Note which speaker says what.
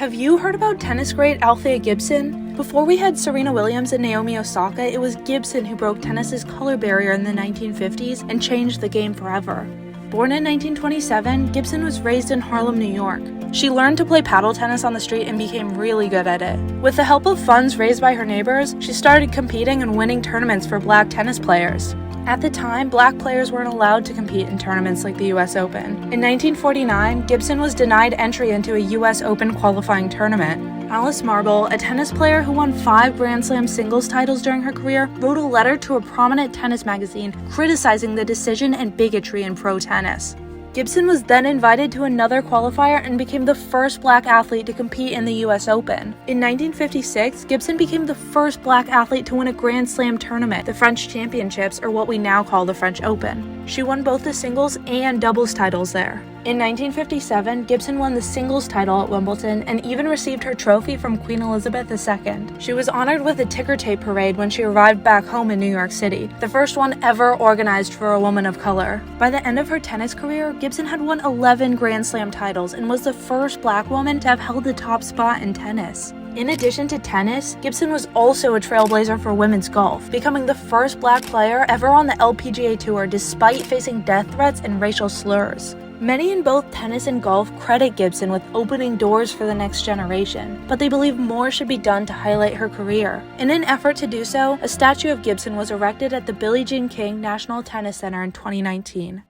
Speaker 1: Have you heard about tennis great Althea Gibson? Before we had Serena Williams and Naomi Osaka, it was Gibson who broke tennis's color barrier in the 1950s and changed the game forever. Born in 1927, Gibson was raised in Harlem, New York. She learned to play paddle tennis on the street and became really good at it. With the help of funds raised by her neighbors, she started competing and winning tournaments for black tennis players. At the time, black players weren't allowed to compete in tournaments like the US Open. In 1949, Gibson was denied entry into a US Open qualifying tournament. Alice Marble, a tennis player who won 5 Grand Slam singles titles during her career, wrote a letter to a prominent tennis magazine criticizing the decision and bigotry in pro tennis. Gibson was then invited to another qualifier and became the first black athlete to compete in the US Open. In 1956, Gibson became the first black athlete to win a Grand Slam tournament, the French Championships, or what we now call the French Open. She won both the singles and doubles titles there. In 1957, Gibson won the singles title at Wimbledon and even received her trophy from Queen Elizabeth II. She was honored with a ticker tape parade when she arrived back home in New York City, the first one ever organized for a woman of color. By the end of her tennis career, Gibson had won 11 Grand Slam titles and was the first black woman to have held the top spot in tennis. In addition to tennis, Gibson was also a trailblazer for women's golf, becoming the first black player ever on the LPGA Tour despite facing death threats and racial slurs. Many in both tennis and golf credit Gibson with opening doors for the next generation, but they believe more should be done to highlight her career. In an effort to do so, a statue of Gibson was erected at the Billie Jean King National Tennis Center in 2019.